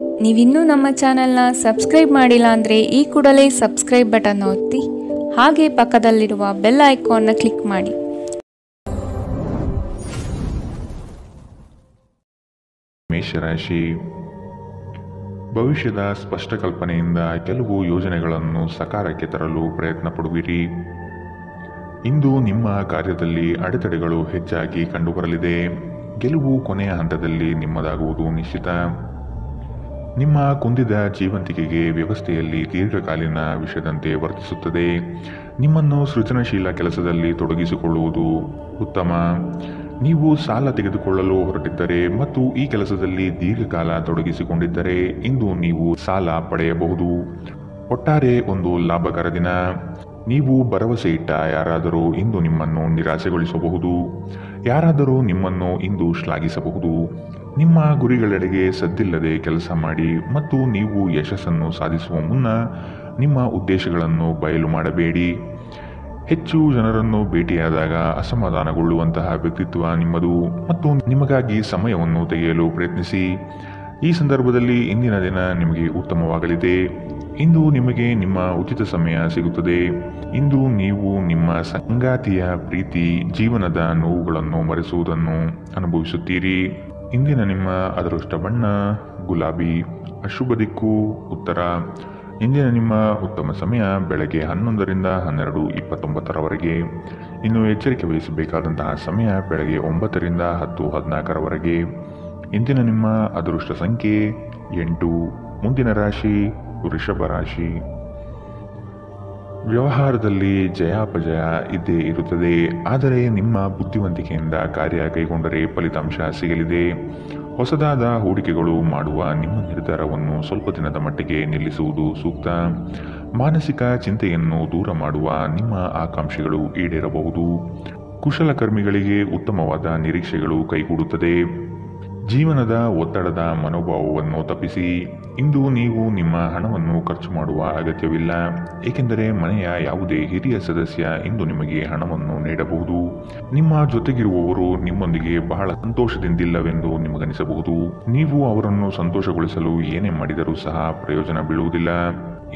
ನೀವಿನ್ನೂ ನಮ್ಮ ಚಾನೆಲ್ನ ಸಬ್ಸ್ಕ್ರೈಬ್ ಮಾಡಿಲ್ಲ ಅಂದರೆ ಈ ಕೂಡಲೇ ಸಬ್ಸ್ಕ್ರೈಬ್ ಬಟನ್ ಒತ್ತಿ ಹಾಗೆ ಪಕ್ಕದಲ್ಲಿರುವ ಬೆಲ್ ಐಕಾನ್ನ ಕ್ಲಿಕ್ ಮಾಡಿ. ಮೇಷರಾಶಿ, ಭವಿಷ್ಯದ ಸ್ಪಷ್ಟ ಕಲ್ಪನೆಯಿಂದ ಕೆಲವು ಯೋಜನೆಗಳನ್ನು ಸಕಾರಕ್ಕೆ ತರಲು ಪ್ರಯತ್ನ ಪಡುವಿರಿ. ಇಂದು ನಿಮ್ಮ ಕಾರ್ಯದಲ್ಲಿ ಅಡೆತಡೆಗಳು ಹೆಚ್ಚಾಗಿ ಕಂಡುಬರಲಿದೆ. ಗೆಲುವು ಕೊನೆಯ ಹಂತದಲ್ಲಿ ನಿಮ್ಮದಾಗುವುದು ನಿಶ್ಚಿತ. ನಿಮ್ಮ ಕುಂದಿದ ಜೀವಂತಿಕೆಗೆ ವ್ಯವಸ್ಥೆಯಲ್ಲಿ ದೀರ್ಘಕಾಲೀನ ವಿಷಯದಂತೆ ವರ್ತಿಸುತ್ತದೆ. ನಿಮ್ಮನ್ನು ಸೃಜನಶೀಲ ಕೆಲಸದಲ್ಲಿ ತೊಡಗಿಸಿಕೊಳ್ಳುವುದು ಉತ್ತಮ. ನೀವು ಸಾಲ ತೆಗೆದುಕೊಳ್ಳಲು ಹೊರಟಿದ್ದರೆ ಮತ್ತು ಈ ಕೆಲಸದಲ್ಲಿ ದೀರ್ಘಕಾಲ ತೊಡಗಿಸಿಕೊಂಡಿದ್ದರೆ ಇಂದು ನೀವು ಸಾಲ ಪಡೆಯಬಹುದು. ಒಟ್ಟಾರೆ ಒಂದು ಲಾಭಕರ ದಿನ. ನೀವು ಭರವಸೆ ಇಟ್ಟ ಯಾರಾದರೂ ಇಂದು ನಿಮ್ಮನ್ನು ನಿರಾಸೆಗೊಳಿಸಬಹುದು. ಯಾರಾದರೂ ನಿಮ್ಮನ್ನು ಇಂದು ಶ್ಲಾಘಿಸಬಹುದು. ನಿಮ್ಮ ಗುರಿಗಳೆಡೆಗೆ ಸದ್ದಿಲ್ಲದೆ ಕೆಲಸ ಮಾಡಿ ಮತ್ತು ನೀವು ಯಶಸ್ಸನ್ನು ಸಾಧಿಸುವ ಮುನ್ನ ನಿಮ್ಮ ಉದ್ದೇಶಗಳನ್ನು ಬಯಲು ಮಾಡಬೇಡಿ. ಹೆಚ್ಚು ಜನರನ್ನು ಭೇಟಿಯಾದಾಗ ಅಸಮಾಧಾನಗೊಳ್ಳುವಂತಹ ವ್ಯಕ್ತಿತ್ವ ನಿಮ್ಮದು ಮತ್ತು ನಿಮಗಾಗಿ ಸಮಯವನ್ನು ತೆಗೆಯಲು ಪ್ರಯತ್ನಿಸಿ. ಈ ಸಂದರ್ಭದಲ್ಲಿ ಇಂದಿನ ದಿನ ನಿಮಗೆ ಉತ್ತಮವಾಗಲಿದೆ. ಇಂದು ನಿಮಗೆ ನಿಮ್ಮ ಉಚಿತ ಸಮಯ ಸಿಗುತ್ತದೆ. ಇಂದು ನೀವು ನಿಮ್ಮ ಸಂಗಾತಿಯ ಪ್ರೀತಿ, ಜೀವನದ ನೋವುಗಳನ್ನು ಮರೆಸುವುದನ್ನು ಅನುಭವಿಸುತ್ತೀರಿ. ಇಂದಿನ ನಿಮ್ಮ ಅದೃಷ್ಟ ಬಣ್ಣ ಗುಲಾಬಿ. ಅಶುಭ ದಿಕ್ಕು ಉತ್ತರ. ಇಂದಿನ ನಿಮ್ಮ ಉತ್ತಮ ಸಮಯ ಬೆಳಗ್ಗೆ 11ರಿಂದ 12:29 ಇನ್ನು ಎಚ್ಚರಿಕೆ ವಹಿಸಬೇಕಾದಂತಹ ಸಮಯ ಬೆಳಗ್ಗೆ 9ರಿಂದ 10:14 ಇಂದಿನ ನಿಮ್ಮ ಅದೃಷ್ಟ ಸಂಖ್ಯೆ 8. ಮುಂದಿನ ರಾಶಿ ವೃಷಭ ರಾಶಿ. ವ್ಯವಹಾರದಲ್ಲಿ ಜಯಾಪಜಯ ಇದ್ದೇ ಇರುತ್ತದೆ. ಆದರೆ ನಿಮ್ಮ ಬುದ್ಧಿವಂತಿಕೆಯಿಂದ ಕಾರ್ಯ ಕೈಗೊಂಡರೆ ಫಲಿತಾಂಶ ಸಿಗಲಿದೆ. ಹೊಸದಾದ ಹೂಡಿಕೆಗಳು ಮಾಡುವ ನಿಮ್ಮ ನಿರ್ಧಾರವನ್ನು ಸ್ವಲ್ಪ ದಿನದ ಮಟ್ಟಿಗೆ ನಿಲ್ಲಿಸುವುದು ಸೂಕ್ತ. ಮಾನಸಿಕ ಚಿಂತೆಯನ್ನು ದೂರ ಮಾಡುವ ನಿಮ್ಮ ಆಕಾಂಕ್ಷೆಗಳು ಈಡೇರಬಹುದು. ಕುಶಲಕರ್ಮಿಗಳಿಗೆ ಉತ್ತಮವಾದ ನಿರೀಕ್ಷೆಗಳು ಕೈಗೂಡುತ್ತದೆ. ಜೀವನದ ಒತ್ತಡದ ಮನೋಭಾವವನ್ನು ತಪ್ಪಿಸಿ. ಇಂದು ನೀವು ನಿಮ್ಮ ಹಣವನ್ನು ಖರ್ಚು ಮಾಡುವ ಅಗತ್ಯವಿಲ್ಲ, ಏಕೆಂದರೆ ಮನೆಯ ಯಾವುದೇ ಹಿರಿಯ ಸದಸ್ಯ ಇಂದು ನಿಮಗೆ ಹಣವನ್ನು ನೀಡಬಹುದು. ನಿಮ್ಮ ಜೊತೆಗಿರುವವರು ನಿಮ್ಮೊಂದಿಗೆ ಬಹಳ ಸಂತೋಷದಿಂದಿಲ್ಲವೆಂದು ನಿಮಗನಿಸಬಹುದು. ನೀವು ಅವರನ್ನು ಸಂತೋಷಗೊಳಿಸಲು ಏನೇ ಮಾಡಿದರೂ ಸಹ ಪ್ರಯೋಜನ ಬೀಳುವುದಿಲ್ಲ.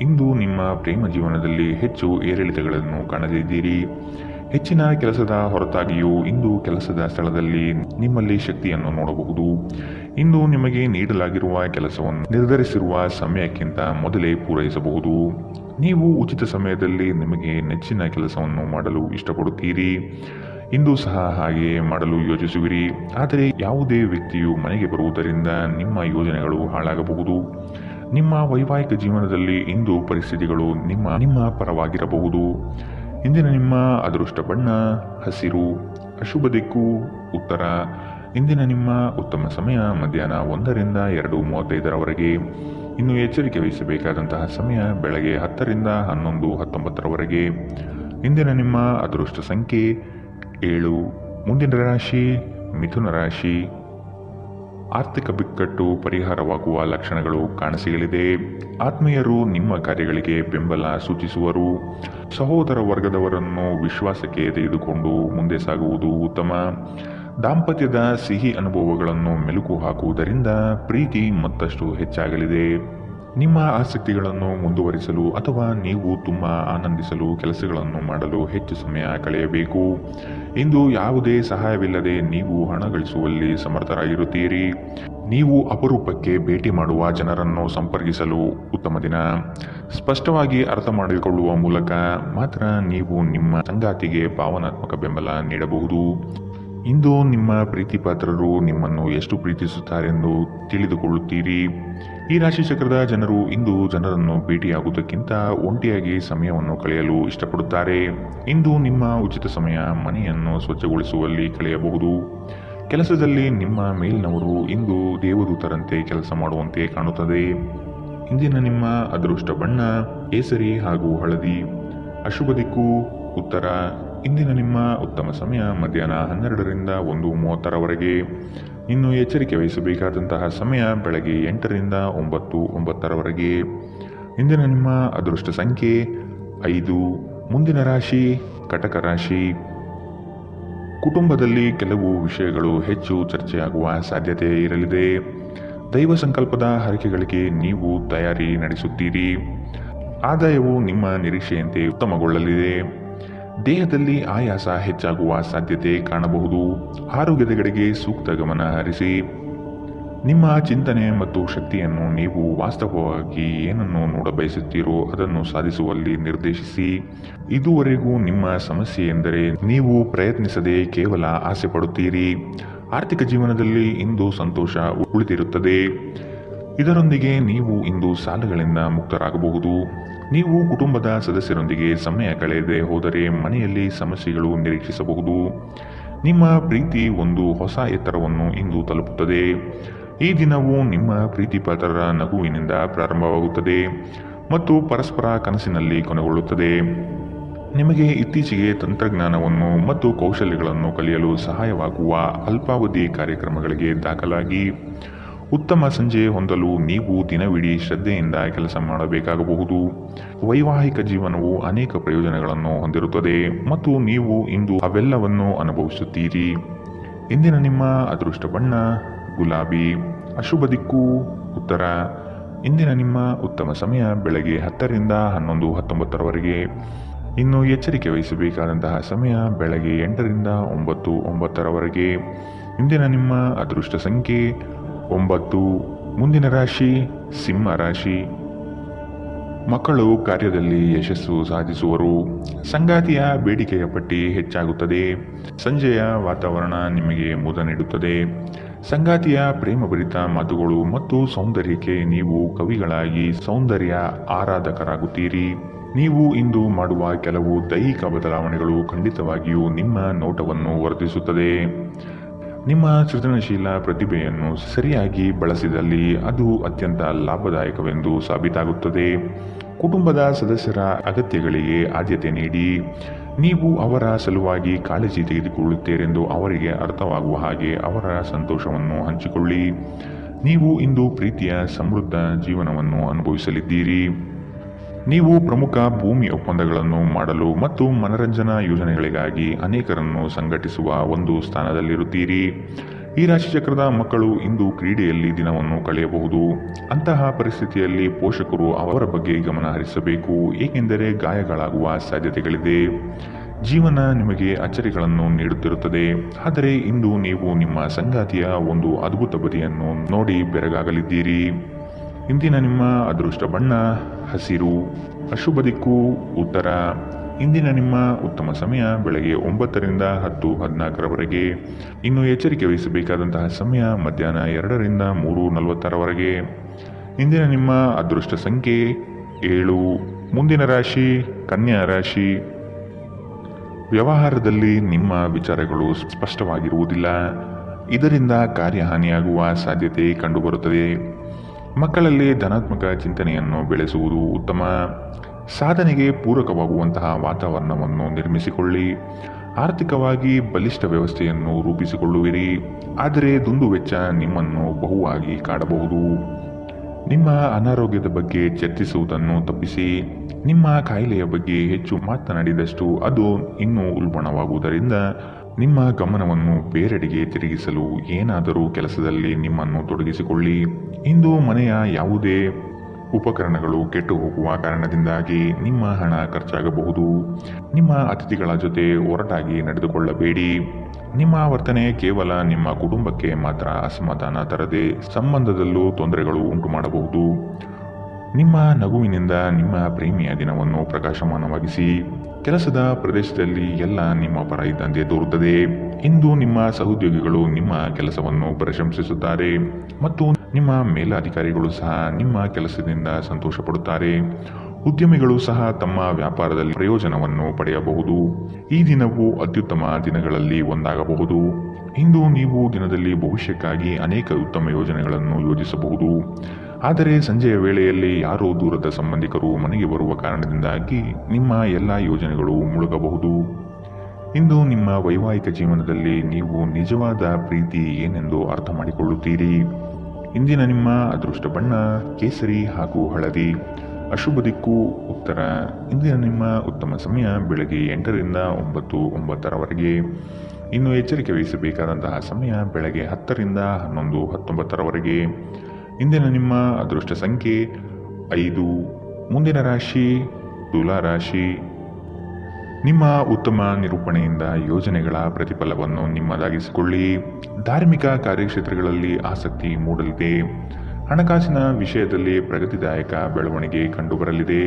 ಇಂದು ನಿಮ್ಮ ಪ್ರೇಮ ಜೀವನದಲ್ಲಿ ಹೆಚ್ಚು ಏರಿಳಿತಗಳನ್ನು ಕಾಣಲಿದ್ದೀರಿ. ಹೆಚ್ಚಿನ ಕೆಲಸದ ಹೊರತಾಗಿಯೂ ಇಂದು ಕೆಲಸದ ಸ್ಥಳದಲ್ಲಿ ನಿಮ್ಮಲ್ಲಿ ಶಕ್ತಿಯನ್ನು ನೋಡಬಹುದು. ಇಂದು ನಿಮಗೆ ನೀಡಲಾಗಿರುವ ಕೆಲಸವನ್ನು ನಿರ್ಧರಿಸಿರುವ ಸಮಯಕ್ಕಿಂತ ಮೊದಲೇ ಪೂರೈಸಬಹುದು. ನೀವು ಉಚಿತ ಸಮಯದಲ್ಲಿ ನಿಮಗೆ ನೆಚ್ಚಿನ ಕೆಲಸವನ್ನು ಮಾಡಲು ಇಷ್ಟಪಡುತ್ತೀರಿ. ಇಂದು ಸಹ ಹಾಗೆ ಮಾಡಲು ಯೋಚಿಸುವಿರಿ. ಆದರೆ ಯಾವುದೇ ವ್ಯಕ್ತಿಯು ಮನೆಗೆ ಬರುವುದರಿಂದ ನಿಮ್ಮ ಯೋಜನೆಗಳು ಹಾಳಾಗಬಹುದು. ನಿಮ್ಮ ವೈವಾಹಿಕ ಜೀವನದಲ್ಲಿ ಇಂದು ಪರಿಸ್ಥಿತಿಗಳು ನಿಮ್ಮ ಪರವಾಗಿರಬಹುದು. ಇಂದಿನ ನಿಮ್ಮ ಅದೃಷ್ಟ ಬಣ್ಣ ಹಸಿರು. ಅಶುಭ ದಿಕ್ಕು ಉತ್ತರ. ಇಂದಿನ ನಿಮ್ಮ ಉತ್ತಮ ಸಮಯ ಮಧ್ಯಾಹ್ನ 1ರಿಂದ 2:35 ಇನ್ನು ಎಚ್ಚರಿಕೆ ವಹಿಸಬೇಕಾದಂತಹ ಸಮಯ ಬೆಳಗ್ಗೆ 10ರಿಂದ 11:19 ಇಂದಿನ ನಿಮ್ಮ ಅದೃಷ್ಟ ಸಂಖ್ಯೆ 7. ಮುಂದಿನ ರಾಶಿ ಮಿಥುನ ರಾಶಿ. ಆರ್ಥಿಕ ಬಿಕ್ಕಟ್ಟು ಪರಿಹಾರವಾಗುವ ಲಕ್ಷಣಗಳು ಕಾಣಸಿಗಲಿದೆ. ಆತ್ಮೀಯರು ನಿಮ್ಮ ಕಾರ್ಯಗಳಿಗೆ ಬೆಂಬಲ ಸೂಚಿಸುವರು. ಸಹೋದರ ವರ್ಗದವರನ್ನು ವಿಶ್ವಾಸಕ್ಕೆ ತೆಗೆದುಕೊಂಡು ಮುಂದೆ ಸಾಗುವುದು ಉತ್ತಮ. ದಾಂಪತ್ಯದ ಸಿಹಿ ಅನುಭವಗಳನ್ನು ಮೆಲುಕು ಹಾಕುವುದರಿಂದ ಪ್ರೀತಿ ಮತ್ತಷ್ಟು ಹೆಚ್ಚಾಗಲಿದೆ. ನಿಮ್ಮ ಆಸಕ್ತಿಗಳನ್ನು ಮುಂದುವರಿಸಲು ಅಥವಾ ನೀವು ತುಂಬ ಆನಂದಿಸಲು ಕೆಲಸಗಳನ್ನು ಮಾಡಲು ಹೆಚ್ಚು ಸಮಯ ಕಳೆಯಬೇಕು. ಇಂದು ಯಾವುದೇ ಸಹಾಯವಿಲ್ಲದೆ ನೀವು ಹಣ ಗಳಿಸುವಲ್ಲಿ ಸಮರ್ಥರಾಗಿರುತ್ತೀರಿ. ನೀವು ಅಪರೂಪಕ್ಕೆ ಭೇಟಿ ಮಾಡುವ ಜನರನ್ನು ಸಂಪರ್ಕಿಸಲು ಉತ್ತಮ ದಿನ. ಸ್ಪಷ್ಟವಾಗಿ ಅರ್ಥ ಮಾಡಿಕೊಳ್ಳುವ ಮೂಲಕ ಮಾತ್ರ ನೀವು ನಿಮ್ಮ ಸಂಗಾತಿಗೆ ಭಾವನಾತ್ಮಕ ಬೆಂಬಲ ನೀಡಬಹುದು. ಇಂದು ನಿಮ್ಮ ಪ್ರೀತಿಪಾತ್ರರು ನಿಮ್ಮನ್ನು ಎಷ್ಟು ಪ್ರೀತಿಸುತ್ತಾರೆಂದು ತಿಳಿದುಕೊಳ್ಳುತ್ತೀರಿ. ಈ ರಾಶಿ ಚಕ್ರದ ಜನರು ಇಂದು ಜನರನ್ನು ಭೇಟಿಯಾಗುವುದಕ್ಕಿಂತ ಒಂಟಿಯಾಗಿ ಸಮಯವನ್ನು ಕಳೆಯಲು ಇಷ್ಟಪಡುತ್ತಾರೆ. ಇಂದು ನಿಮ್ಮ ಉಚಿತ ಸಮಯ ಮನೆಯನ್ನು ಸ್ವಚ್ಛಗೊಳಿಸುವಲ್ಲಿ ಕಳೆಯಬಹುದು. ಕೆಲಸದಲ್ಲಿ ನಿಮ್ಮ ಮೇಲಿನವರು ಇಂದು ದೇವದೂತರಂತೆ ಕೆಲಸ ಮಾಡುವಂತೆ ಕಾಣುತ್ತದೆ. ಇಂದಿನ ನಿಮ್ಮ ಅದೃಷ್ಟ ಬಣ್ಣ ಕೇಸರಿ ಹಾಗೂ ಹಳದಿ. ಅಶುಭ ದಿಕ್ಕು ಉತ್ತರ. ಇಂದಿನ ನಿಮ್ಮ ಉತ್ತಮ ಸಮಯ ಮಧ್ಯಾಹ್ನ 12ರಿಂದ 1:30 ಇನ್ನು ಎಚ್ಚರಿಕೆ ವಹಿಸಬೇಕಾದಂತಹ ಸಮಯ ಬೆಳಗ್ಗೆ 8ರಿಂದ 9:09 ಇಂದಿನ ನಿಮ್ಮ ಅದೃಷ್ಟ ಸಂಖ್ಯೆ 5. ಮುಂದಿನ ರಾಶಿ ಕಟಕ ರಾಶಿ. ಕುಟುಂಬದಲ್ಲಿ ಕೆಲವು ವಿಷಯಗಳು ಹೆಚ್ಚು ಚರ್ಚೆಯಾಗುವ ಸಾಧ್ಯತೆ ಇರಲಿದೆ. ದೈವ ಸಂಕಲ್ಪದ ಹರಕೆಗಳಿಗೆ ನೀವು ತಯಾರಿ ನಡೆಸುತ್ತೀರಿ. ಆದಾಯವು ನಿಮ್ಮ ನಿರೀಕ್ಷೆಯಂತೆ ಉತ್ತಮಗೊಳ್ಳಲಿದೆ. ದೇಹದಲ್ಲಿ ಆಯಾಸ ಹೆಚ್ಚಾಗುವ ಸಾಧ್ಯತೆ ಕಾಣಬಹುದು. ಆರೋಗ್ಯದ ಕಡೆಗೆ ಸೂಕ್ತ ಗಮನ ಹರಿಸಿ. ನಿಮ್ಮ ಚಿಂತನೆ ಮತ್ತು ಶಕ್ತಿಯನ್ನು ನೀವು ವಾಸ್ತವವಾಗಿ ಏನನ್ನು ನೋಡಬಯಸುತ್ತೀರೋ ಅದನ್ನು ಸಾಧಿಸುವಲ್ಲಿ ನಿರ್ದೇಶಿಸಿ. ಇದುವರೆಗೂ ನಿಮ್ಮ ಸಮಸ್ಯೆ ಎಂದರೆ ನೀವು ಪ್ರಯತ್ನಿಸದೆ ಕೇವಲ ಆಸೆ ಪಡುತ್ತೀರಿ. ಆರ್ಥಿಕ ಜೀವನದಲ್ಲಿ ಇಂದು ಸಂತೋಷ ಉಳಿದಿರುತ್ತದೆ. ಇದರೊಂದಿಗೆ ನೀವು ಇಂದು ಸಾಲಗಳಿಂದ ಮುಕ್ತರಾಗಬಹುದು. ನೀವು ಕುಟುಂಬದ ಸದಸ್ಯರೊಂದಿಗೆ ಸಮಯ ಕಳೆಯದೆ ಹೋದರೆ ಮನೆಯಲ್ಲಿ ಸಮಸ್ಯೆಗಳು ನಿರೀಕ್ಷಿಸಬಹುದು. ನಿಮ್ಮ ಪ್ರೀತಿ ಒಂದು ಹೊಸ ಎತ್ತರವನ್ನು ಇಂದು ತಲುಪುತ್ತದೆ. ಈ ದಿನವು ನಿಮ್ಮ ಪ್ರೀತಿಪಾತ್ರರ ನಗುವಿನಿಂದ ಪ್ರಾರಂಭವಾಗುತ್ತದೆ ಮತ್ತು ಪರಸ್ಪರ ಕನಸಿನಲ್ಲಿ ಕೊನೆಗೊಳ್ಳುತ್ತದೆ. ನಿಮಗೆ ಇತ್ತೀಚೆಗೆ ತಂತ್ರಜ್ಞಾನವನ್ನು ಮತ್ತು ಕೌಶಲ್ಯಗಳನ್ನು ಕಲಿಯಲು ಸಹಾಯವಾಗುವ ಅಲ್ಪಾವಧಿ ಕಾರ್ಯಕ್ರಮಗಳಿಗೆ ದಾಖಲಾಗಿ. ಉತ್ತಮ ಸಂಜೆ ಹೊಂದಲು ನೀವು ದಿನವಿಡೀ ಶ್ರದ್ಧೆಯಿಂದ ಕೆಲಸ ಮಾಡಬೇಕಾಗಬಹುದು. ವೈವಾಹಿಕ ಜೀವನವು ಅನೇಕ ಪ್ರಯೋಜನಗಳನ್ನು ಹೊಂದಿರುತ್ತದೆ ಮತ್ತು ನೀವು ಇಂದು ಅವೆಲ್ಲವನ್ನು ಅನುಭವಿಸುತ್ತೀರಿ. ಇಂದಿನ ನಿಮ್ಮ ಅದೃಷ್ಟ ಬಣ್ಣ ಗುಲಾಬಿ. ಅಶುಭ ದಿಕ್ಕು ಉತ್ತರ. ಇಂದಿನ ನಿಮ್ಮ ಉತ್ತಮ ಸಮಯ ಬೆಳಗ್ಗೆ 10 ರಿಂದ 11:19 ಇನ್ನು ಎಚ್ಚರಿಕೆ ವಹಿಸಬೇಕಾದಂತಹ ಸಮಯ ಬೆಳಗ್ಗೆ 8 ರಿಂದ 9:09 ಇಂದಿನ ನಿಮ್ಮ ಅದೃಷ್ಟ ಸಂಖ್ಯೆ 9. ಮುಂದಿನ ರಾಶಿ ಸಿಂಹ ರಾಶಿ. ಮಕ್ಕಳು ಕಾರ್ಯದಲ್ಲಿ ಯಶಸ್ಸು ಸಾಧಿಸುವರು. ಸಂಗಾತಿಯ ಬೇಡಿಕೆಯ ಪಟ್ಟಿ ಹೆಚ್ಚಾಗುತ್ತದೆ. ಸಂಜೆಯ ವಾತಾವರಣ ನಿಮಗೆ ಮುದ ನೀಡುತ್ತದೆ. ಸಂಗಾತಿಯ ಪ್ರೇಮಭರಿತ ಮಾತುಗಳು ಮತ್ತು ಸೌಂದರ್ಯಕ್ಕೆ ನೀವು ಕವಿಗಳಾಗಿ ಸೌಂದರ್ಯ ಆರಾಧಕರಾಗುತ್ತೀರಿ. ನೀವು ಇಂದು ಮಾಡುವ ಕೆಲವು ದೈಹಿಕ ಬದಲಾವಣೆಗಳು ಖಂಡಿತವಾಗಿಯೂ ನಿಮ್ಮ ನೋಟವನ್ನು ವರ್ಧಿಸುತ್ತದೆ. ನಿಮ್ಮ ಸೃಜನಶೀಲ ಪ್ರತಿಭೆಯನ್ನು ಸರಿಯಾಗಿ ಬಳಸಿದಲ್ಲಿ ಅದು ಅತ್ಯಂತ ಲಾಭದಾಯಕವೆಂದು ಸಾಬೀತಾಗುತ್ತದೆ. ಕುಟುಂಬದ ಸದಸ್ಯರ ಅಗತ್ಯಗಳಿಗೆ ಆದ್ಯತೆ ನೀಡಿ. ನೀವು ಅವರ ಸಲುವಾಗಿ ಕಾಳಜಿ ತೆಗೆದುಕೊಳ್ಳುತ್ತೀರೆಂದು ಅವರಿಗೆ ಅರ್ಥವಾಗುವ ಹಾಗೆ ಅವರ ಸಂತೋಷವನ್ನು ಹಂಚಿಕೊಳ್ಳಿ. ನೀವು ಇಂದು ಪ್ರೀತಿಯ ಸಮೃದ್ಧ ಜೀವನವನ್ನು ಅನುಭವಿಸಲಿದ್ದೀರಿ. ನೀವು ಪ್ರಮುಖ ಭೂಮಿ ಒಪ್ಪಂದಗಳನ್ನು ಮಾಡಲು ಮತ್ತು ಮನರಂಜನಾ ಯೋಜನೆಗಳಿಗಾಗಿ ಅನೇಕರನ್ನು ಸಂಘಟಿಸುವ ಒಂದು ಸ್ಥಾನದಲ್ಲಿರುತ್ತೀರಿ. ಈ ರಾಶಿಚಕ್ರದ ಮಕ್ಕಳು ಇಂದು ಕ್ರೀಡೆಯಲ್ಲಿ ದಿನವನ್ನು ಕಳೆಯಬಹುದು. ಅಂತಹ ಪರಿಸ್ಥಿತಿಯಲ್ಲಿ ಪೋಷಕರು ಅವರ ಬಗ್ಗೆ ಗಮನ ಹರಿಸಬೇಕು, ಏಕೆಂದರೆ ಗಾಯಗಳಾಗುವ ಸಾಧ್ಯತೆಗಳಿದೆ. ಜೀವನ ನಿಮಗೆ ಅಚ್ಚರಿಗಳನ್ನು ನೀಡುತ್ತಿರುತ್ತದೆ, ಆದರೆ ಇಂದು ನೀವು ನಿಮ್ಮ ಸಂಗಾತಿಯ ಒಂದು ಅದ್ಭುತ ಬದಿಯನ್ನು ನೋಡಿ ಬೆರಗಾಗಲಿದ್ದೀರಿ. ಇಂದಿನ ನಿಮ್ಮ ಅದೃಷ್ಟ ಬಣ್ಣ ಹಸಿರು. ಅಶುಭ ದಿಕ್ಕು ಉತ್ತರ. ಇಂದಿನ ನಿಮ್ಮ ಉತ್ತಮ ಸಮಯ ಬೆಳಗ್ಗೆ 9 ರಿಂದ 10:14 ಇನ್ನು ಎಚ್ಚರಿಕೆ ವಹಿಸಬೇಕಾದಂತಹ ಸಮಯ ಮಧ್ಯಾಹ್ನ 2 ರಿಂದ 3:46 ಇಂದಿನ ನಿಮ್ಮ ಅದೃಷ್ಟ ಸಂಖ್ಯೆ 7. ಮುಂದಿನ ರಾಶಿ ಕನ್ಯಾ ರಾಶಿ. ವ್ಯವಹಾರದಲ್ಲಿ ನಿಮ್ಮ ವಿಚಾರಗಳು ಸ್ಪಷ್ಟವಾಗಿರುವುದಿಲ್ಲ. ಇದರಿಂದ ಕಾರ್ಯಹಾನಿಯಾಗುವ ಸಾಧ್ಯತೆ ಕಂಡುಬರುತ್ತದೆ. ಮಕ್ಕಳಲ್ಲಿ ಧನಾತ್ಮಕ ಚಿಂತನೆಯನ್ನು ಬೆಳೆಸುವುದು ಉತ್ತಮ. ಸಾಧನೆಗೆ ಪೂರಕವಾಗುವಂತಹ ವಾತಾವರಣವನ್ನು ನಿರ್ಮಿಸಿಕೊಳ್ಳಿ. ಆರ್ಥಿಕವಾಗಿ ಬಲಿಷ್ಠ ವ್ಯವಸ್ಥೆಯನ್ನು ರೂಪಿಸಿಕೊಳ್ಳುವಿರಿ, ಆದರೆ ದುಂದುವೆಚ್ಚ ನಿಮ್ಮನ್ನು ಬಹುವಾಗಿ ಕಾಡಬಹುದು. ನಿಮ್ಮ ಅನಾರೋಗ್ಯದ ಬಗ್ಗೆ ಚರ್ಚಿಸುವುದನ್ನು ತಪ್ಪಿಸಿ. ನಿಮ್ಮ ಕಾಯಿಲೆಯ ಬಗ್ಗೆ ಹೆಚ್ಚು ಮಾತನಾಡಿದಷ್ಟು ಅದು ಇನ್ನೂ ಉಲ್ಬಣವಾಗುವುದರಿಂದ ನಿಮ್ಮ ಗಮನವನ್ನು ಬೇರೆಡೆಗೆ ತಿರುಗಿಸಲು ಏನಾದರೂ ಕೆಲಸದಲ್ಲಿ ನಿಮ್ಮನ್ನು ತೊಡಗಿಸಿಕೊಳ್ಳಿ. ಇಂದು ಮನೆಯ ಯಾವುದೇ ಉಪಕರಣಗಳು ಕೆಟ್ಟು ಹೋಗುವ ಕಾರಣದಿಂದಾಗಿ ನಿಮ್ಮ ಹಣ ಖರ್ಚಾಗಬಹುದು. ನಿಮ್ಮ ಅತಿಥಿಗಳ ಜೊತೆ ಒರಟಾಗಿ ನಡೆದುಕೊಳ್ಳಬೇಡಿ. ನಿಮ್ಮ ವರ್ತನೆ ಕೇವಲ ನಿಮ್ಮ ಕುಟುಂಬಕ್ಕೆ ಮಾತ್ರ ಅಸಮಾಧಾನ ತರದೆ ಸಂಬಂಧದಲ್ಲೂ ತೊಂದರೆಗಳು ಉಂಟು ಮಾಡಬಹುದು. ನಿಮ್ಮ ನಗುವಿನಿಂದ ನಿಮ್ಮ ಪ್ರೇಮಿಯ ದಿನವನ್ನು ಪ್ರಕಾಶಮಾನವಾಗಿಸಿ. ಕೆಲಸದ ಪ್ರದೇಶದಲ್ಲಿ ಎಲ್ಲ ನಿಮ್ಮ ಪರ ಇದ್ದಂತೆ ತೋರುತ್ತದೆ. ಇಂದು ನಿಮ್ಮ ಸಹೋದ್ಯೋಗಿಗಳು ನಿಮ್ಮ ಕೆಲಸವನ್ನು ಪ್ರಶಂಸಿಸುತ್ತಾರೆ ಮತ್ತು ನಿಮ್ಮ ಮೇಲಾಧಿಕಾರಿಗಳು ಸಹ ನಿಮ್ಮ ಕೆಲಸದಿಂದ ಸಂತೋಷ ಪಡುತ್ತಾರೆ. ಉದ್ಯಮಿಗಳು ಸಹ ತಮ್ಮ ವ್ಯಾಪಾರದಲ್ಲಿ ಪ್ರಯೋಜನವನ್ನು ಪಡೆಯಬಹುದು. ಈ ದಿನವು ಅತ್ಯುತ್ತಮ ದಿನಗಳಲ್ಲಿ ಒಂದಾಗಬಹುದು. ಇಂದು ನೀವು ದಿನದಲ್ಲಿ ಭವಿಷ್ಯಕ್ಕಾಗಿ ಅನೇಕ ಉತ್ತಮ ಯೋಜನೆಗಳನ್ನು ಯೋಜಿಸಬಹುದು. ಆದರೆ ಸಂಜೆಯ ವೇಳೆಯಲ್ಲಿ ಯಾರೋ ದೂರದ ಸಂಬಂಧಿಕರು ಮನೆಗೆ ಬರುವ ಕಾರಣದಿಂದಾಗಿ ನಿಮ್ಮ ಎಲ್ಲ ಯೋಜನೆಗಳು ಮುಳುಗಬಹುದು. ಇಂದು ನಿಮ್ಮ ವೈವಾಹಿಕ ಜೀವನದಲ್ಲಿ ನೀವು ನಿಜವಾದ ಪ್ರೀತಿ ಏನೆಂದು ಅರ್ಥ ಮಾಡಿಕೊಳ್ಳುತ್ತೀರಿ. ಇಂದಿನ ನಿಮ್ಮ ಅದೃಷ್ಟ ಬಣ್ಣ ಕೇಸರಿ ಹಾಗೂ ಹಳದಿ. ಅಶುಭ ದಿಕ್ಕು ಉತ್ತರ. ಇಂದಿನ ನಿಮ್ಮ ಉತ್ತಮ ಸಮಯ ಬೆಳಗ್ಗೆ 8 ರಿಂದ 9:09 ಇನ್ನು ಎಚ್ಚರಿಕೆ ವಹಿಸಬೇಕಾದಂತಹ ಸಮಯ ಬೆಳಗ್ಗೆ 10 ರಿಂದ 11:19 ಇಂದಿನ ನಿಮ್ಮ ಅದೃಷ್ಟ ಸಂಖ್ಯೆ 5. ಮುಂದಿನ ರಾಶಿ ತುಲಾ ರಾಶಿ. ನಿಮ್ಮ ಉತ್ತಮ ನಿರೂಪಣೆಯಿಂದ ಯೋಜನೆಗಳ ಪ್ರತಿಫಲವನ್ನು ನಿಮ್ಮದಾಗಿಸಿಕೊಳ್ಳಿ. ಧಾರ್ಮಿಕ ಕಾರ್ಯಕ್ಷೇತ್ರಗಳಲ್ಲಿ ಆಸಕ್ತಿ ಮೂಡಲಿದೆ. ಹಣಕಾಸಿನ ವಿಷಯದಲ್ಲಿ ಪ್ರಗತಿದಾಯಕ ಬೆಳವಣಿಗೆ ಕಂಡುಬರಲಿದೆ.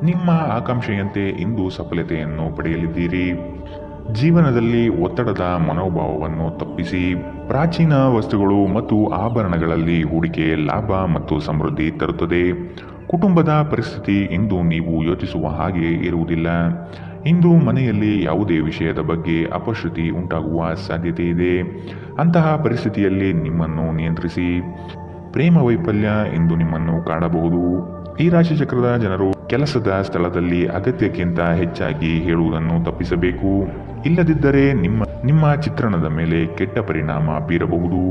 ನಿಮ್ಮ ಆಕಾಂಕ್ಷೆಯಂತೆ ಇಂದು ಸಫಲತೆಯನ್ನು ಪಡೆಯಲಿದ್ದೀರಿ. ಜೀವನದಲ್ಲಿ ಒತ್ತಡದ ಮನೋಭಾವವನ್ನು ತಪ್ಪಿಸಿ. ಪ್ರಾಚೀನ ವಸ್ತುಗಳು ಮತ್ತು ಆಭರಣಗಳಲ್ಲಿ ಹೂಡಿಕೆ ಲಾಭ ಮತ್ತು ಸಮೃದ್ಧಿ ತರುತ್ತದೆ. ಕುಟುಂಬದ ಪರಿಸ್ಥಿತಿ ಇಂದು ನೀವು ಯೋಚಿಸುವ ಹಾಗೆ ಇರುವುದಿಲ್ಲ. ಇಂದು ಮನೆಯಲ್ಲಿ ಯಾವುದೇ ವಿಷಯದ ಬಗ್ಗೆ ಅಪಶ್ರುತಿ ಉಂಟಾಗುವ ಸಾಧ್ಯತೆ ಇದೆ. ಅಂತಹ ಪರಿಸ್ಥಿತಿಯಲ್ಲಿ ನಿಮ್ಮನ್ನು ನಿಯಂತ್ರಿಸಿ. ಪ್ರೇಮ ವೈಫಲ್ಯ ಇಂದು ನಿಮ್ಮನ್ನು ಕಾಡಬಹುದು. ಈ ರಾಶಿ ಚಕ್ರದ ಜನರು ಕೆಲಸದ ಸ್ಥಳದಲ್ಲಿ ಅಗತ್ಯಕ್ಕಿಂತ ಹೆಚ್ಚಾಗಿ ಹೇಳುವುದನ್ನು ತಪ್ಪಿಸಬೇಕು. ಇಲ್ಲದಿದ್ದರೆ ನಿಮ್ಮ ಚಿತ್ರಣದ ಮೇಲೆ ಕೆಟ್ಟ ಪರಿಣಾಮ ಬೀರಬಹುದು.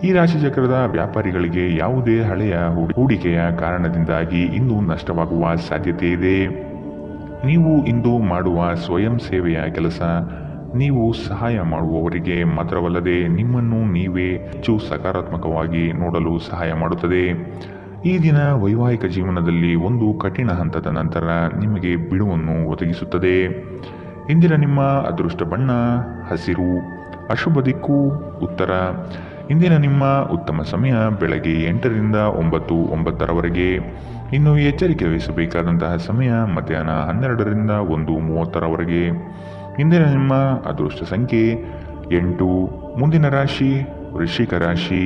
ಈ ರಾಶಿ ಚಕ್ರದ ವ್ಯಾಪಾರಿಗಳಿಗೆ ಯಾವುದೇ ಹಳೆಯ ಹೂಡಿಕೆಯ ಕಾರಣದಿಂದಾಗಿ ಇಂದು ನಷ್ಟವಾಗುವ ಸಾಧ್ಯತೆ ಇದೆ. ನೀವು ಇಂದು ಮಾಡುವ ಸ್ವಯಂ ಸೇವೆಯ ಕೆಲಸ ನೀವು ಸಹಾಯ ಮಾಡುವವರಿಗೆ ಮಾತ್ರವಲ್ಲದೆ ನಿಮ್ಮನ್ನು ನೀವೇ ಹೆಚ್ಚು ಸಕಾರಾತ್ಮಕವಾಗಿ ನೋಡಲು ಸಹಾಯ ಮಾಡುತ್ತದೆ. ಈ ದಿನ ವೈವಾಹಿಕ ಜೀವನದಲ್ಲಿ ಒಂದು ಕಠಿಣ ಹಂತದ ನಂತರ ನಿಮಗೆ ಬಿಡುವನ್ನು ಒದಗಿಸುತ್ತದೆ. ಇಂದಿನ ನಿಮ್ಮ ಅದೃಷ್ಟ ಬಣ್ಣ ಹಸಿರು. ಅಶುಭ ದಿಕ್ಕು ಉತ್ತರ. ಇಂದಿನ ನಿಮ್ಮ ಉತ್ತಮ ಸಮಯ ಬೆಳಗ್ಗೆ 8ರಿಂದ 9:09 ಇನ್ನು ಎಚ್ಚರಿಕೆ ವಹಿಸಬೇಕಾದಂತಹ ಸಮಯ ಮಧ್ಯಾಹ್ನ 12ರಿಂದ 1:30 ಇಂದಿನ ನಿಮ್ಮ ಅದೃಷ್ಟ ಸಂಖ್ಯೆ 8. ಮುಂದಿನ ರಾಶಿ ವೃಶ್ಚಿಕ ರಾಶಿ.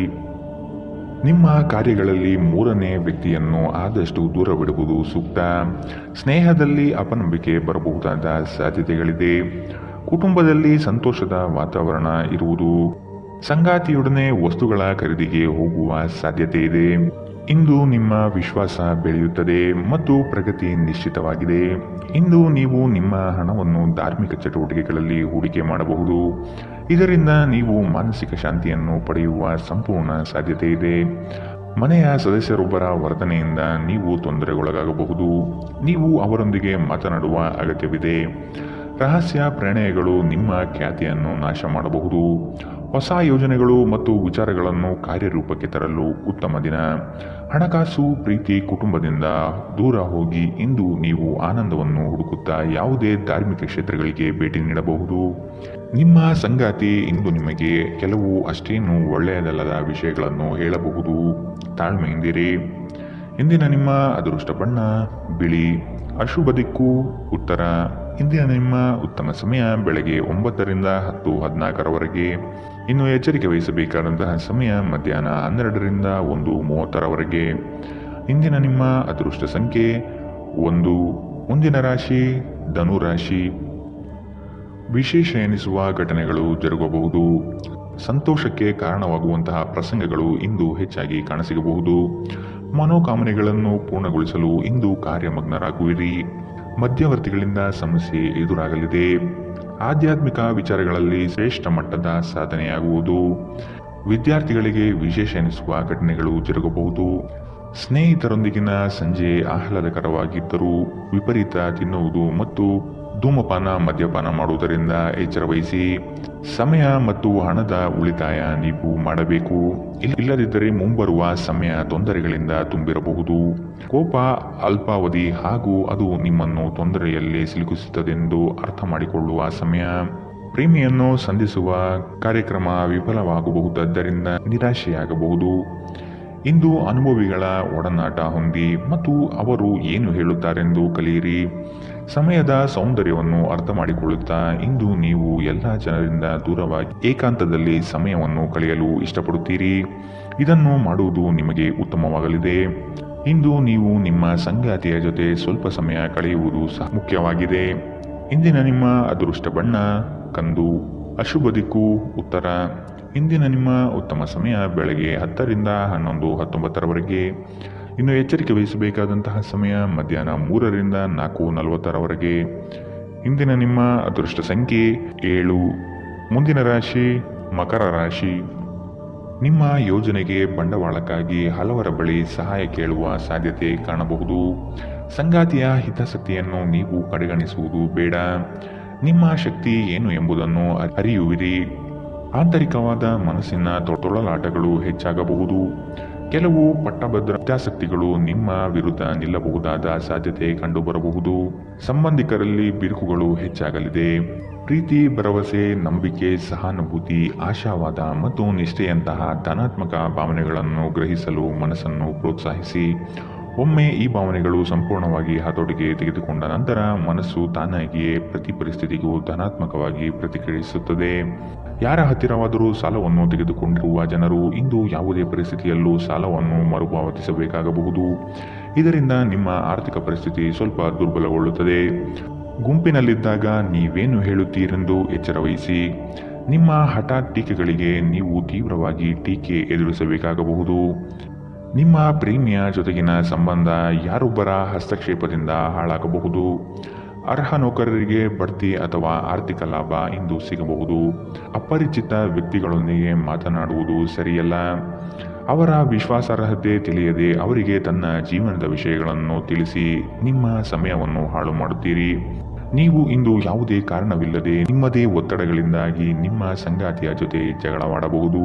ನಿಮ್ಮ ಕಾರ್ಯಗಳಲ್ಲಿ ಮೂರನೇ ವ್ಯಕ್ತಿಯನ್ನು ಆದಷ್ಟು ದೂರವಿಡುವುದು ಸೂಕ್ತ. ಸ್ನೇಹದಲ್ಲಿ ಅಪನಂಬಿಕೆ ಬರಬಹುದಾದ ಸಾಧ್ಯತೆಗಳಿದೆ. ಕುಟುಂಬದಲ್ಲಿ ಸಂತೋಷದ ವಾತಾವರಣ ಇರುವುದು. ಸಂಗಾತಿಯೊಡನೆ ವಸ್ತುಗಳ ಖರೀದಿಗೆ ಹೋಗುವ ಸಾಧ್ಯತೆ ಇದೆ. ಇಂದು ನಿಮ್ಮ ವಿಶ್ವಾಸ ಬೆಳೆಯುತ್ತದೆ ಮತ್ತು ಪ್ರಗತಿ ನಿಶ್ಚಿತವಾಗಿದೆ. ಇಂದು ನೀವು ನಿಮ್ಮ ಹಣವನ್ನು ಧಾರ್ಮಿಕ ಚಟುವಟಿಕೆಗಳಲ್ಲಿ ಹೂಡಿಕೆ ಮಾಡಬಹುದು. ಇದರಿಂದ ನೀವು ಮಾನಸಿಕ ಶಾಂತಿಯನ್ನು ಪಡೆಯುವ ಸಂಪೂರ್ಣ ಸಾಧ್ಯತೆ ಇದೆ. ಮನೆಯ ಸದಸ್ಯರೊಬ್ಬರ ವರ್ತನೆಯಿಂದ ನೀವು ತೊಂದರೆಗೊಳಗಾಗಬಹುದು. ನೀವು ಅವರೊಂದಿಗೆ ಮಾತನಾಡುವ ಅಗತ್ಯವಿದೆ. ರಹಸ್ಯ ಪ್ರಣಯಗಳು ನಿಮ್ಮ ಖ್ಯಾತಿಯನ್ನು ನಾಶ ಮಾಡಬಹುದು. ಹೊಸ ಯೋಜನೆಗಳು ಮತ್ತು ವಿಚಾರಗಳನ್ನು ಕಾರ್ಯರೂಪಕ್ಕೆ ತರಲು ಉತ್ತಮ ದಿನ. ಹಣಕಾಸು ಪ್ರೀತಿ ಕುಟುಂಬದಿಂದ ದೂರ ಹೋಗಿ ಇಂದು ನೀವು ಆನಂದವನ್ನು ಹುಡುಕುತ್ತಾ ಯಾವುದೇ ಧಾರ್ಮಿಕ ಕ್ಷೇತ್ರಗಳಿಗೆ ಭೇಟಿ ನೀಡಬಹುದು. ನಿಮ್ಮ ಸಂಗಾತಿ ಇಂದು ನಿಮಗೆ ಕೆಲವು ಅಷ್ಟೇನು ಒಳ್ಳೆಯದಲ್ಲದ ವಿಷಯಗಳನ್ನು ಹೇಳಬಹುದು. ತಾಳ್ಮೆಯಿಂದಿರಿ. ಇಂದಿನ ನಿಮ್ಮ ಅದೃಷ್ಟ ಬಣ್ಣ ಬಿಳಿ. ಅಶುಭ ದಿಕ್ಕು ಉತ್ತರ. ಇಂದಿನ ನಿಮ್ಮ ಉತ್ತಮ ಸಮಯ ಬೆಳಗ್ಗೆ 9ರಿಂದ 10:14 ಇನ್ನು ಎಚ್ಚರಿಕೆ ವಹಿಸಬೇಕಾದಂತಹ ಸಮಯ ಮಧ್ಯಾಹ್ನ 12ರಿಂದ 1:30 ಇಂದಿನ ನಿಮ್ಮ ಅದೃಷ್ಟ ಸಂಖ್ಯೆ 1. ಮುಂದಿನ ರಾಶಿ ಧನುರಾಶಿ. ವಿಶೇಷ ಎನಿಸುವ ಘಟನೆಗಳು ಜರುಗಬಹುದು. ಸಂತೋಷಕ್ಕೆ ಕಾರಣವಾಗುವಂತಹ ಪ್ರಸಂಗಗಳು ಇಂದು ಹೆಚ್ಚಾಗಿ ಕಾಣಸಿಗಬಹುದು. ಮನೋಕಾಮನೆಗಳನ್ನು ಪೂರ್ಣಗೊಳಿಸಲು ಇಂದು ಕಾರ್ಯಮಗ್ನರಾಗುವಿರಿ. ಮಧ್ಯವರ್ತಿಗಳಿಂದ ಸಮಸ್ಯೆ ಎದುರಾಗಲಿದೆ. ಆಧ್ಯಾತ್ಮಿಕ ವಿಚಾರಗಳಲ್ಲಿ ಶ್ರೇಷ್ಠ ಮಟ್ಟದ ಸಾಧನೆಯಾಗುವುದು. ವಿದ್ಯಾರ್ಥಿಗಳಿಗೆ ವಿಶೇಷ ಎನಿಸುವ ಘಟನೆಗಳು ಜರುಗಬಹುದು. ಸ್ನೇಹಿತರೊಂದಿಗಿನ ಸಂಜೆ ಆಹ್ಲಾದಕರವಾಗಿದ್ದರೂ ವಿಪರೀತ ತಿನ್ನುವುದು ಮತ್ತು ಧೂಮಪಾನ ಮದ್ಯಪಾನ ಮಾಡುವುದರಿಂದ ಎಚ್ಚರ ವಹಿಸಿ. ಸಮಯ ಮತ್ತು ಹಣದ ಉಳಿತಾಯ ನೀವು ಮಾಡಬೇಕು. ಇಲ್ಲದಿದ್ದರೆ ಮುಂಬರುವ ಸಮಯ ತೊಂದರೆಗಳಿಂದ ತುಂಬಿರಬಹುದು. ಕೋಪ ಅಲ್ಪಾವಧಿ ಹಾಗೂ ಅದು ನಿಮ್ಮನ್ನು ತೊಂದರೆಯಲ್ಲಿ ಸಿಲುಕಿಸುತ್ತದೆಂದು ಅರ್ಥ ಮಾಡಿಕೊಳ್ಳುವ ಸಮಯ. ಪ್ರೇಮಿಯನ್ನು ಸಂಧಿಸುವ ಕಾರ್ಯಕ್ರಮ ವಿಫಲವಾಗಬಹುದಾದ್ದರಿಂದ ನಿರಾಶೆಯಾಗಬಹುದು. ಇಂದು ಅನುಭವಿಗಳ ಒಡನಾಟ ಹೊಂದಿ ಮತ್ತು ಅವರು ಏನು ಹೇಳುತ್ತಾರೆಂದು ಕಲಿಯಿರಿ. ಸಮಯದ ಸೌಂದರ್ಯವನ್ನು ಅರ್ಥ ಮಾಡಿಕೊಳ್ಳುತ್ತಾ ಇಂದು ನೀವು ಎಲ್ಲ ಜನರಿಂದ ದೂರವಾಗಿ ಏಕಾಂತದಲ್ಲಿ ಸಮಯವನ್ನು ಕಳೆಯಲು ಇಷ್ಟಪಡುತ್ತೀರಿ. ಇದನ್ನು ಮಾಡುವುದು ನಿಮಗೆ ಉತ್ತಮವಾಗಲಿದೆ. ಇಂದು ನೀವು ನಿಮ್ಮ ಸಂಗಾತಿಯ ಜೊತೆ ಸ್ವಲ್ಪ ಸಮಯ ಕಳೆಯುವುದು ಸಹ ಮುಖ್ಯವಾಗಿದೆ. ಇಂದಿನ ನಿಮ್ಮ ಅದೃಷ್ಟ ಬಣ್ಣ ಕಂದು. ಅಶುಭ ದಿಕ್ಕು ಉತ್ತರ. ಇಂದಿನ ನಿಮ್ಮ ಉತ್ತಮ ಸಮಯ ಬೆಳಗ್ಗೆ 10ರಿಂದ 11:19 ಇನ್ನು ಎಚ್ಚರಿಕೆ ವಹಿಸಬೇಕಾದಂತಹ ಸಮಯ ಮಧ್ಯಾಹ್ನ 3ರಿಂದ 4:40 ಇಂದಿನ ನಿಮ್ಮ ಅದೃಷ್ಟ ಸಂಖ್ಯೆ 7. ಮುಂದಿನ ರಾಶಿ ಮಕರ ರಾಶಿ. ನಿಮ್ಮ ಯೋಜನೆಗೆ ಬಂಡವಾಳಕ್ಕಾಗಿ ಹಲವರ ಬಳಿ ಸಹಾಯ ಕೇಳುವ ಸಾಧ್ಯತೆ ಕಾಣಬಹುದು. ಸಂಗಾತಿಯ ಹಿತಾಸಕ್ತಿಯನ್ನು ನೀವು ಕಡೆಗಣಿಸುವುದು ಬೇಡ. ನಿಮ್ಮ ಶಕ್ತಿ ಏನು ಎಂಬುದನ್ನು ಅರಿಯುವಿರಿ. ಆಂತರಿಕವಾದ ಮನಸ್ಸಿನ ತೊಳಲಾಟಗಳು ಹೆಚ್ಚಾಗಬಹುದು. ಕೆಲವು ಪಟ್ಟಭದ್ರ ಹಿತಾಸಕ್ತಿಗಳು ನಿಮ್ಮ ವಿರುದ್ಧ ನಿಲ್ಲಬಹುದಾದ ಸಾಧ್ಯತೆ ಕಂಡುಬರಬಹುದು. ಸಂಬಂಧಿಕರಲ್ಲಿ ಬಿರುಕುಗಳು ಹೆಚ್ಚಾಗಲಿದೆ. ಪ್ರೀತಿ, ಭರವಸೆ, ನಂಬಿಕೆ, ಸಹಾನುಭೂತಿ, ಆಶಾವಾದ ಮತ್ತು ನಿಷ್ಠೆಯಂತಹ ಧನಾತ್ಮಕ ಭಾವನೆಗಳನ್ನು ಗ್ರಹಿಸಲು ಮನಸ್ಸನ್ನು ಪ್ರೋತ್ಸಾಹಿಸಿ. ಒಮ್ಮೆ ಈ ಭಾವನೆಗಳು ಸಂಪೂರ್ಣವಾಗಿ ಹತೋಟಿಗೆ ತೆಗೆದುಕೊಂಡ ನಂತರ ಮನಸ್ಸು ತಾನಾಗಿಯೇ ಪ್ರತಿ ಪರಿಸ್ಥಿತಿಗೂ ಧನಾತ್ಮಕವಾಗಿ ಪ್ರತಿಕ್ರಿಯಿಸುತ್ತದೆ. ಯಾರ ಹತ್ತಿರವಾದರೂ ಸಾಲವನ್ನು ತೆಗೆದುಕೊಂಡಿರುವ ಜನರು ಇಂದು ಯಾವುದೇ ಪರಿಸ್ಥಿತಿಯಲ್ಲೂ ಸಾಲವನ್ನು ಮರುಪಾವತಿಸಬೇಕಾಗಬಹುದು. ಇದರಿಂದ ನಿಮ್ಮ ಆರ್ಥಿಕ ಪರಿಸ್ಥಿತಿ ಸ್ವಲ್ಪ ದುರ್ಬಲಗೊಳ್ಳುತ್ತದೆ. ಗುಂಪಿನಲ್ಲಿದ್ದಾಗ ನೀವೇನು ಹೇಳುತ್ತೀರೆಂದು ಎಚ್ಚರವಹಿಸಿ. ನಿಮ್ಮ ಹಠಾತ್ ಟೀಕೆಗಳಿಗೆ ನೀವು ತೀವ್ರವಾಗಿ ಟೀಕೆ ಎದುರಿಸಬೇಕಾಗಬಹುದು. ನಿಮ್ಮ ಪ್ರೇಮಿಯ ಜೊತೆಗಿನ ಸಂಬಂಧ ಯಾರೊಬ್ಬರ ಹಸ್ತಕ್ಷೇಪದಿಂದ ಹಾಳಾಗಬಹುದು. ಅರ್ಹ ನೌಕರರಿಗೆ ಬಡ್ತಿ ಅಥವಾ ಆರ್ಥಿಕ ಲಾಭ ಇಂದು ಸಿಗಬಹುದು. ಅಪರಿಚಿತ ವ್ಯಕ್ತಿಗಳೊಂದಿಗೆ ಮಾತನಾಡುವುದು ಸರಿಯಲ್ಲ. ಅವರ ವಿಶ್ವಾಸಾರ್ಹತೆ ತಿಳಿಯದೆ ಅವರಿಗೆ ತನ್ನ ಜೀವನದ ವಿಷಯಗಳನ್ನು ತಿಳಿಸಿ ನಿಮ್ಮ ಸಮಯವನ್ನು ಹಾಳು ಮಾಡುತ್ತೀರಿ. ನೀವು ಇಂದು ಯಾವುದೇ ಕಾರಣವಿಲ್ಲದೆ ನಿಮ್ಮದೇ ಒತ್ತಡಗಳಿಂದಾಗಿ ನಿಮ್ಮ ಸಂಗಾತಿಯ ಜೊತೆ ಜಗಳವಾಡಬಹುದು.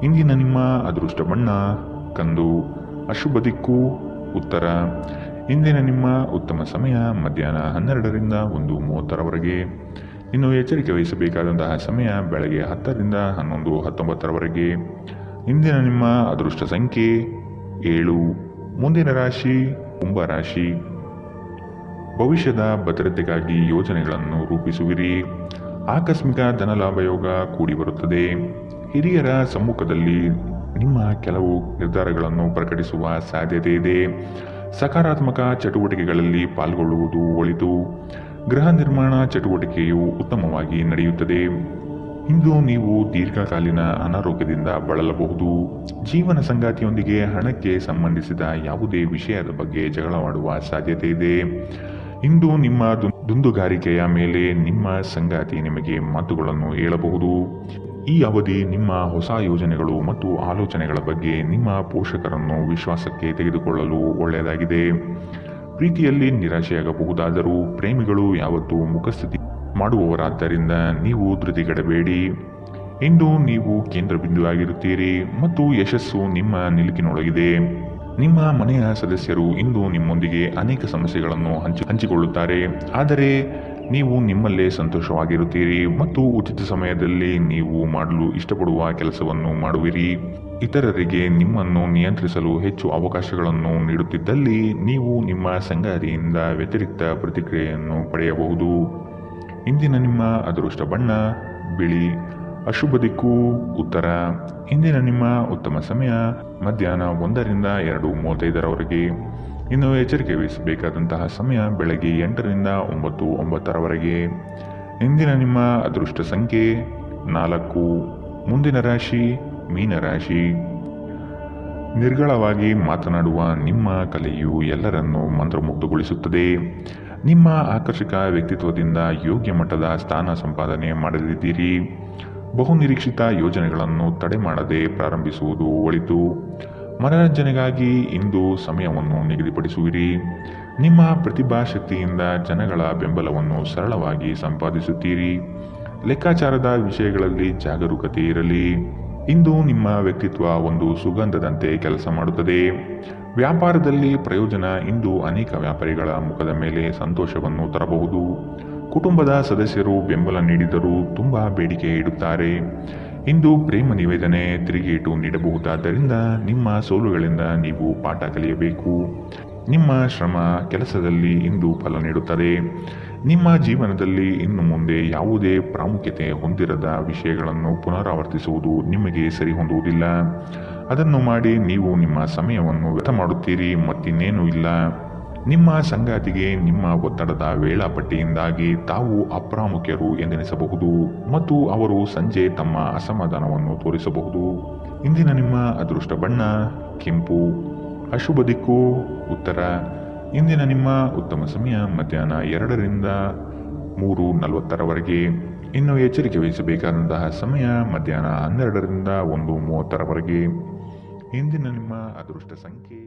ಇಂದಿನ ನಿಮ್ಮ ಅದೃಷ್ಟ ಬಣ್ಣ ಕಂದು. ಅಶುಭ ದಿಕ್ಕು ಉತ್ತರ. ಇಂದಿನ ನಿಮ್ಮ ಉತ್ತಮ ಸಮಯ ಮಧ್ಯಾಹ್ನ 12ರಿಂದ 1:30ರವರೆಗೆ. ಇನ್ನು ಎಚ್ಚರಿಕೆ ವಹಿಸಬೇಕಾದಂತಹ ಸಮಯ ಬೆಳಗ್ಗೆ 10ರಿಂದ 11:19ರವರೆಗೆ. ಇಂದಿನ ನಿಮ್ಮ ಅದೃಷ್ಟ ಸಂಖ್ಯೆ 7. ಮುಂದಿನ ರಾಶಿ ಕುಂಭರಾಶಿ. ಭವಿಷ್ಯದ ಭದ್ರತೆಗಾಗಿ ಯೋಜನೆಗಳನ್ನು ರೂಪಿಸುವಿರಿ. ಆಕಸ್ಮಿಕ ಧನಲಾಭ ಯೋಗ ಕೂಡಿ ಬರುತ್ತದೆ. ಹಿರಿಯರ ಸಮ್ಮುಖದಲ್ಲಿ ನಿಮ್ಮ ಕೆಲವು ನಿರ್ಧಾರಗಳನ್ನು ಪ್ರಕಟಿಸುವ ಸಾಧ್ಯತೆ ಇದೆ. ಸಕಾರಾತ್ಮಕ ಚಟುವಟಿಕೆಗಳಲ್ಲಿ ಪಾಲ್ಗೊಳ್ಳುವುದು ಒಳಿತು. ಗೃಹ ನಿರ್ಮಾಣ ಚಟುವಟಿಕೆಯು ಉತ್ತಮವಾಗಿ ನಡೆಯುತ್ತದೆ. ಇಂದು ನೀವು ದೀರ್ಘಕಾಲೀನ ಅನಾರೋಗ್ಯದಿಂದ ಬಳಲಬಹುದು. ಜೀವನ ಸಂಗಾತಿಯೊಂದಿಗೆ ಹಣಕ್ಕೆ ಸಂಬಂಧಿಸಿದ ಯಾವುದೇ ವಿಷಯದ ಬಗ್ಗೆ ಜಗಳವಾಡುವ ಸಾಧ್ಯತೆ ಇದೆ. ಇಂದು ನಿಮ್ಮ ದುಂದುಗಾರಿಕೆಯ ಮೇಲೆ ನಿಮ್ಮ ಸಂಗಾತಿ ನಿಮಗೆ ಮಾತುಗಳನ್ನು ಹೇಳಬಹುದು. ಈ ಅವಧಿ ನಿಮ್ಮ ಹೊಸ ಯೋಜನೆಗಳು ಮತ್ತು ಆಲೋಚನೆಗಳ ಬಗ್ಗೆ ನಿಮ್ಮ ಪೋಷಕರನ್ನು ವಿಶ್ವಾಸಕ್ಕೆ ತೆಗೆದುಕೊಳ್ಳಲು ಒಳ್ಳೆಯದಾಗಿದೆ. ಪ್ರೀತಿಯಲ್ಲಿ ನಿರಾಶೆಯಾಗಬಹುದಾದರೂ ಪ್ರೇಮಿಗಳು ಯಾವತ್ತೂ ಮುಖಸ್ಥಿತಿ ಮಾಡುವವರಾದ್ದರಿಂದ ನೀವು ಧೃತಿಗೆಡಬೇಡಿ. ಇಂದು ನೀವು ಕೇಂದ್ರ ಬಿಂದುವಾಗಿರುತ್ತೀರಿ ಮತ್ತು ಯಶಸ್ಸು ನಿಮ್ಮ ನಿಲುಕಿನೊಳಗಿದೆ. ನಿಮ್ಮ ಮನೆಯ ಸದಸ್ಯರು ಇಂದು ನಿಮ್ಮೊಂದಿಗೆ ಅನೇಕ ಸಮಸ್ಯೆಗಳನ್ನು ಹಂಚಿಕೊಳ್ಳುತ್ತಾರೆ. ಆದರೆ ನೀವು ನಿಮ್ಮಲ್ಲೇ ಸಂತೋಷವಾಗಿರುತ್ತೀರಿ ಮತ್ತು ಉಚಿತ ಸಮಯದಲ್ಲಿ ನೀವು ಮಾಡಲು ಇಷ್ಟಪಡುವ ಕೆಲಸವನ್ನು ಮಾಡುವಿರಿ. ಇತರರಿಗೆ ನಿಮ್ಮನ್ನು ನಿಯಂತ್ರಿಸಲು ಹೆಚ್ಚು ಅವಕಾಶಗಳನ್ನು ನೀಡುತ್ತಿದ್ದಲ್ಲಿ ನೀವು ನಿಮ್ಮ ಸಂಗಾತಿಯಿಂದ ವ್ಯತಿರಿಕ್ತ ಪ್ರತಿಕ್ರಿಯೆಯನ್ನು ಪಡೆಯಬಹುದು. ಇಂದಿನ ನಿಮ್ಮ ಅದೃಷ್ಟ ಬಣ್ಣ ಬಿಳಿ. ಅಶುಭ ದಿಕ್ಕು ಉತ್ತರ. ಇಂದಿನ ನಿಮ್ಮ ಉತ್ತಮ ಸಮಯ ಮಧ್ಯಾಹ್ನ 1ರಿಂದ 2:35ರವರೆಗೆ. ಇನ್ನು ಎಚ್ಚರಿಕೆ ವಹಿಸಬೇಕಾದಂತಹ ಸಮಯ ಬೆಳಗ್ಗೆ 8ರಿಂದ 9:09ರವರೆಗೆ. ಇಂದಿನ ನಿಮ್ಮ ಅದೃಷ್ಟ ಸಂಖ್ಯೆ 4. ಮುಂದಿನ ರಾಶಿ ಮೀನರಾಶಿ. ನಿರ್ಗಳವಾಗಿ ಮಾತನಾಡುವ ನಿಮ್ಮ ಕಲೆಯು ಎಲ್ಲರನ್ನೂ ಮಂತ್ರಮುಗ್ಧಗೊಳಿಸುತ್ತದೆ. ನಿಮ್ಮ ಆಕರ್ಷಕ ವ್ಯಕ್ತಿತ್ವದಿಂದ ಯೋಗ್ಯ ಮಟ್ಟದ ಸ್ಥಾನ ಸಂಪಾದನೆ ಮಾಡಲಿದ್ದೀರಿ. ಬಹುನಿರೀಕ್ಷಿತ ಯೋಜನೆಗಳನ್ನು ತಡೆ ಮಾಡದೆ ಪ್ರಾರಂಭಿಸುವುದು ಒಳಿತು. ಮನರಂಜನೆಗಾಗಿ ಇಂದು ಸಮಯವನ್ನು ನಿಗದಿಪಡಿಸುವಿರಿ. ನಿಮ್ಮ ಪ್ರತಿಭಾಶಕ್ತಿಯಿಂದ ಜನಗಳ ಬೆಂಬಲವನ್ನು ಸರಳವಾಗಿ ಸಂಪಾದಿಸುತ್ತೀರಿ. ಲೆಕ್ಕಾಚಾರದ ವಿಷಯಗಳಲ್ಲಿ ಜಾಗರೂಕತೆ ಇರಲಿ. ಇಂದು ನಿಮ್ಮ ವ್ಯಕ್ತಿತ್ವ ಒಂದು ಸುಗಂಧದಂತೆ ಕೆಲಸ ಮಾಡುತ್ತದೆ. ವ್ಯಾಪಾರದಲ್ಲಿ ಪ್ರಯೋಜನ ಇಂದು ಅನೇಕ ವ್ಯಾಪಾರಿಗಳ ಮುಖದ ಮೇಲೆ ಸಂತೋಷವನ್ನು ತರಬಹುದು. ಕುಟುಂಬದ ಸದಸ್ಯರು ಬೆಂಬಲ ನೀಡಿದರೂ ತುಂಬಾ ಬೇಡಿಕೆ ಇಡುತ್ತಾರೆ. ಇಂದು ಪ್ರೇಮ ನಿವೇದನೆ ತಿರುಗೇಟು ನೀಡಬಹುದಾದ್ದರಿಂದ ನಿಮ್ಮ ಸೋಲುಗಳಿಂದ ನೀವು ಪಾಠ ಕಲಿಯಬೇಕು. ನಿಮ್ಮ ಶ್ರಮ ಕೆಲಸದಲ್ಲಿ ಇಂದು ಫಲ ನೀಡುತ್ತದೆ. ನಿಮ್ಮ ಜೀವನದಲ್ಲಿ ಇನ್ನು ಮುಂದೆ ಯಾವುದೇ ಪ್ರಾಮುಖ್ಯತೆ ಹೊಂದಿರದ ವಿಷಯಗಳನ್ನು ಪುನರಾವರ್ತಿಸುವುದು ನಿಮಗೆ ಸರಿಹೊಂದುವುದಿಲ್ಲ. ಅದನ್ನು ಮಾಡಿ ನೀವು ನಿಮ್ಮ ಸಮಯವನ್ನು ವ್ಯರ್ಥ ಮಾಡುತ್ತೀರಿ, ಮತ್ತಿನ್ನೇನೂ ಇಲ್ಲ. ನಿಮ್ಮ ಸಂಗಾತಿಗೆ ನಿಮ್ಮ ಒತ್ತಡದ ವೇಳಾಪಟ್ಟಿಯಿಂದಾಗಿ ತಾವು ಅಪ್ರಾಮುಖ್ಯರು ಎಂದೆನಿಸಬಹುದು ಮತ್ತು ಅವರು ಸಂಜೆ ತಮ್ಮ ಅಸಮಾಧಾನವನ್ನು ತೋರಿಸಬಹುದು. ಇಂದಿನ ನಿಮ್ಮ ಅದೃಷ್ಟ ಬಣ್ಣ ಕೆಂಪು. ಅಶುಭ ದಿಕ್ಕು ಉತ್ತರ. ಇಂದಿನ ನಿಮ್ಮ ಉತ್ತಮ ಸಮಯ ಮಧ್ಯಾಹ್ನ 2ರಿಂದ 3:40ರವರೆಗೆ. ಇನ್ನು ಎಚ್ಚರಿಕೆ ವಹಿಸಬೇಕಾದಂತಹ ಸಮಯ ಮಧ್ಯಾಹ್ನ 12ರಿಂದ 1:30ರವರೆಗೆ. ಇಂದಿನ ನಿಮ್ಮ ಅದೃಷ್ಟ ಸಂಖ್ಯೆ